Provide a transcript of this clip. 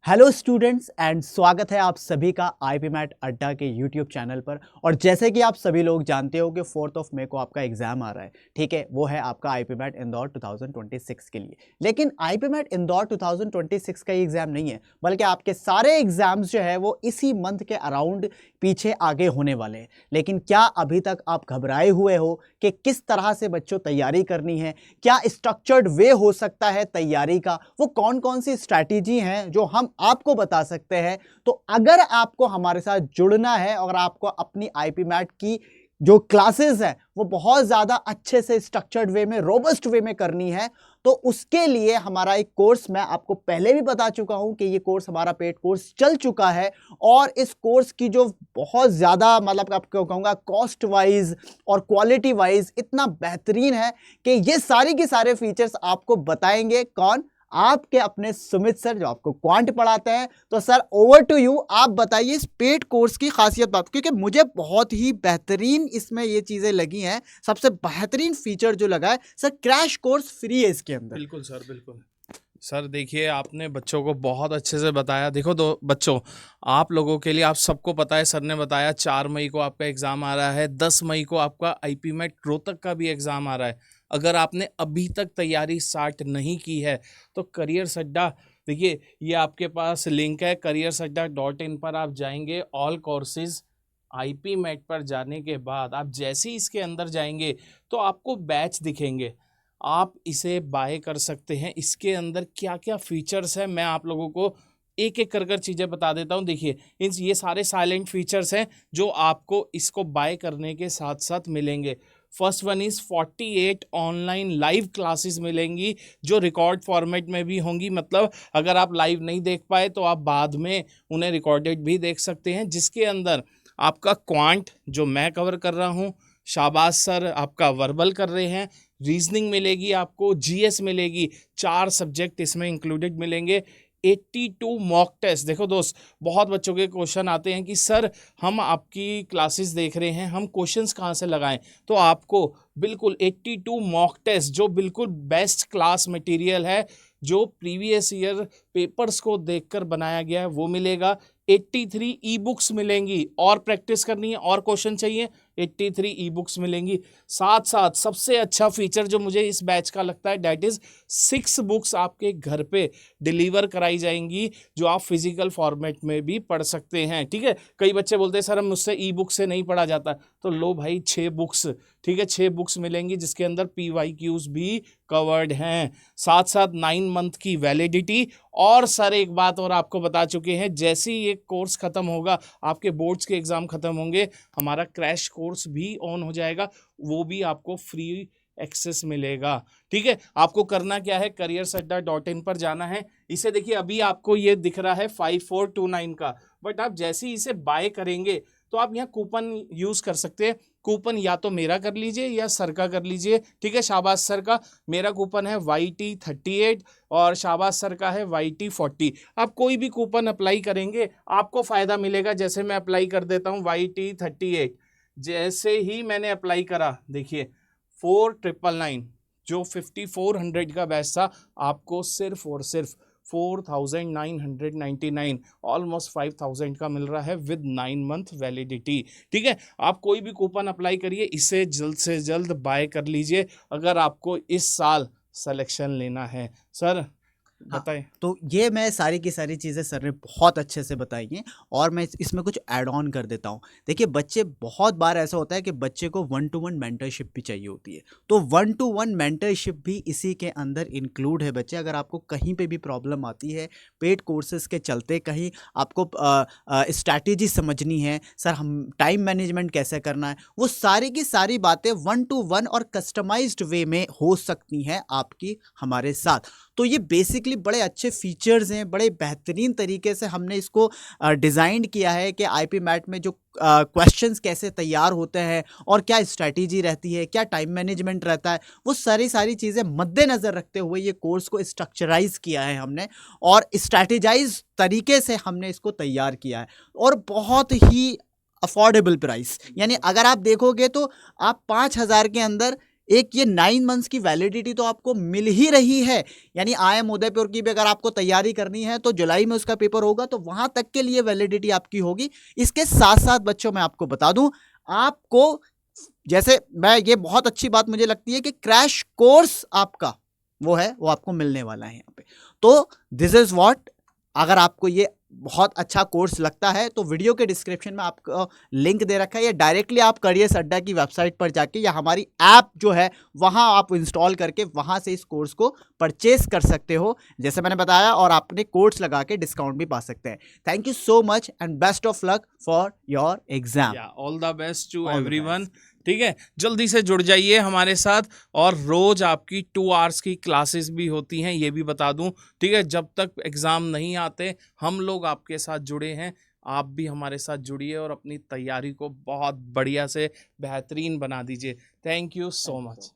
Hello students and स्वागत है आप सभी का आईपी मैट अड्डा के यूट्यूब चैनल पर। और जैसे कि आप सभी लोग जानते हो कि 4 मई को आपका एग्जाम आ रहा है, ठीक है। वो है आपका आईपी मैट इंदौर 2026 के लिए। लेकिन आईपी मैट इंदौर 2026 का ही एग्जाम नहीं है, बल्कि आपके सारे एग्जाम्स जो है वो इसी मंथ के अराउंड पीछे आगे होने वाले हैं। लेकिन क्या अभी तक आप घबराए हुए हो कि किस तरह से बच्चों तैयारी करनी है, क्या स्ट्रक्चर्ड वे हो सकता है तैयारी का, वो कौन कौन सी स्ट्रैटेजी हैं जो हम आपको बता सकते हैं। तो अगर आपको हमारे साथ जुड़ना है और आपको अपनी आईपी मैट की जो क्लासेस हैं वो बहुत ज़्यादा अच्छे से स्ट्रक्चर्ड वे में, रोबस्ट वे में करनी है, तो उसके लिए हमारा एक कोर्स मैं आपको पहले भी बता चुका हूं कि ये कोर्स हमारा पेड कोर्स चल चुका है। और इस कोर्स की जो बहुत ज़्यादा मतलब आपको कहूँगा कॉस्ट वाइज और क्वालिटी वाइज इतना बेहतरीन है कि ये सारी के सारे फीचर्स आपको बताएंगे कौन, आपके अपने सुमित सर जो आपको क्वांट पढ़ाते हैं। तो सर ओवर टू यू, आप बताइए इस पेड कोर्स की खासियत बात, क्योंकि मुझे बहुत ही बेहतरीन इसमें ये चीज़ें लगी हैं। सबसे बेहतरीन फीचर जो लगा है सर, क्रैश कोर्स फ्री है इसके अंदर। बिल्कुल सर, बिल्कुल सर। देखिए, आपने बच्चों को बहुत अच्छे से बताया। देखो दो बच्चों, आप लोगों के लिए, आप सबको पता है, सर ने बताया 4 मई को आपका एग्ज़ाम आ रहा है, 10 मई को आपका आईपी मैट रोहतक का भी एग्ज़ाम आ रहा है। अगर आपने अभी तक तैयारी स्टार्ट नहीं की है तो करियर्स अड्डा, देखिए ये आपके पास लिंक है careersAdda.in पर आप जाएंगे। ऑल कोर्सेज आईपी मैट पर जाने के बाद आप जैसे ही इसके अंदर जाएंगे तो आपको बैच दिखेंगे, आप इसे बाय कर सकते हैं। इसके अंदर क्या क्या फीचर्स हैं मैं आप लोगों को एक एक कर चीज़ें बता देता हूं। देखिए, ये सारे साइलेंट फीचर्स हैं जो आपको इसको बाय करने के साथ साथ मिलेंगे। First one is 48 online live classes मिलेंगी जो रिकॉर्ड फॉर्मेट में भी होंगी। मतलब अगर आप लाइव नहीं देख पाए तो आप बाद में उन्हें रिकॉर्डेड भी देख सकते हैं, जिसके अंदर आपका क्वांट जो मैं कवर कर रहा हूँ, शाबाश सर आपका वर्बल कर रहे हैं, रीजनिंग मिलेगी, आपको जीएस मिलेगी, 4 सब्जेक्ट इसमें इंक्लूडेड मिलेंगे, 82 मॉक टेस्ट। देखो दोस्त, बहुत बच्चों के क्वेश्चन आते हैं कि सर हम आपकी क्लासेस देख रहे हैं, हम क्वेश्चंस कहाँ से लगाएं। तो आपको बिल्कुल 82 मॉक टेस्ट जो बिल्कुल बेस्ट क्लास मटेरियल है, जो प्रीवियस ईयर पेपर्स को देखकर बनाया गया है, वो मिलेगा। 83 ई बुक्स मिलेंगी, और प्रैक्टिस करनी है और क्वेश्चन चाहिए, 83 ई बुक्स मिलेंगी। साथ साथ सबसे अच्छा फीचर जो मुझे इस बैच का लगता है, डैट इज़ 6 बुक्स आपके घर पे डिलीवर कराई जाएंगी जो आप फिजिकल फॉर्मेट में भी पढ़ सकते हैं। ठीक है, कई बच्चे बोलते हैं सर हम मुझसे ई बुक से नहीं पढ़ा जाता, तो लो भाई 6 बुक्स, ठीक है, 6 बुक्स मिलेंगी जिसके अंदर PYQs भी कवर्ड हैं। साथ साथ 9 मंथ की वैलिडिटी। और सर एक बात और आपको बता चुके हैं, जैसे ही ये कोर्स ख़त्म होगा, आपके बोर्ड्स के एग्ज़ाम ख़त्म होंगे, हमारा क्रैश कोर्स भी ऑन हो जाएगा, वो भी आपको फ्री एक्सेस मिलेगा। ठीक है, आपको करना क्या है, careersAdda.in पर जाना है। इसे देखिए, अभी आपको ये दिख रहा है 5429 का, बट आप जैसे ही इसे बाय करेंगे तो आप यहाँ कूपन यूज़ कर सकते हैं। कूपन या तो मेरा कर लीजिए या सर का कर लीजिए। ठीक है, शाबाश सर का, मेरा कूपन है YT38 और शाबाश सर का है YT40। आप कोई भी कूपन अप्लाई करेंगे आपको फ़ायदा मिलेगा। जैसे मैं अप्लाई कर देता हूँ YT38, जैसे ही मैंने अप्लाई करा, देखिए 4999 जो 5400 का बैच था, आपको सिर्फ और सिर्फ 4999, ऑलमोस्ट 5000 का मिल रहा है विद 9 मंथ वैलिडिटी। ठीक है, आप कोई भी कूपन अप्लाई करिए, इसे जल्द से जल्द बाय कर लीजिए अगर आपको इस साल सिलेक्शन लेना है। सर बताएं। तो ये मैं सारी की सारी चीज़ें सर ने बहुत अच्छे से बताई हैं, और मैं इसमें कुछ ऐड ऑन कर देता हूँ। देखिए, बच्चे बहुत बार ऐसा होता है कि बच्चे को 1-to-1 मेंटरशिप भी चाहिए होती है, तो 1-to-1 मेंटरशिप भी इसी के अंदर इंक्लूड है। बच्चे, अगर आपको कहीं पे भी प्रॉब्लम आती है पेड कोर्सेज के चलते, कहीं आपको स्ट्रैटेजी समझनी है, सर हम टाइम मैनेजमेंट कैसे करना है, वो सारी की सारी बातें 1-to-1 और कस्टमाइज्ड वे में हो सकती हैं आपकी हमारे साथ। तो ये बेसिकली बड़े अच्छे फीचर्स हैं, बड़े बेहतरीन तरीके से हमने इसको डिज़ाइन किया है कि आईपी मैट में जो क्वेश्चंस कैसे तैयार होते हैं और क्या स्ट्रैटेजी रहती है, क्या टाइम मैनेजमेंट रहता है, वो सारी चीज़ें मद्देनज़र रखते हुए ये कोर्स को स्ट्रक्चराइज किया है हमने, और स्ट्रैटेजाइज तरीके से हमने इसको तैयार किया है, और बहुत ही अफोर्डेबल प्राइस। यानी अगर आप देखोगे तो आप 5000 के अंदर एक ये 9 मंथ्स की वैलिडिटी तो आपको मिल ही रही है। यानी IIM उदयपुर की भी अगर आपको तैयारी करनी है तो जुलाई में उसका पेपर होगा, तो वहां तक के लिए वैलिडिटी आपकी होगी। इसके साथ साथ बच्चों मैं आपको बता दूं, आपको जैसे मैं ये बहुत अच्छी बात मुझे लगती है कि क्रैश कोर्स आपका वो आपको मिलने वाला है यहाँ पे। तो दिस इज व्हाट, अगर आपको ये बहुत अच्छा कोर्स लगता है तो वीडियो के डिस्क्रिप्शन में आपको लिंक दे रखा है, या डायरेक्टली आप करियर्स अड्डा की वेबसाइट पर जाके या हमारी ऐप जो है वहां आप इंस्टॉल करके वहां से इस कोर्स को परचेस कर सकते हो, जैसे मैंने बताया, और आपने कोड्स लगा के डिस्काउंट भी पा सकते हैं। Thank you so much and best of luck for your exam. All the best to All the everyone. ठीक है, जल्दी से जुड़ जाइए हमारे साथ, और रोज आपकी 2 आवर्स की क्लासेस भी होती हैं, ये भी बता दूं। ठीक है, जब तक एग्ज़ाम नहीं आते हम लोग आपके साथ जुड़े हैं, आप भी हमारे साथ जुड़िए और अपनी तैयारी को बहुत बढ़िया से बेहतरीन बना दीजिए। Thank you so much.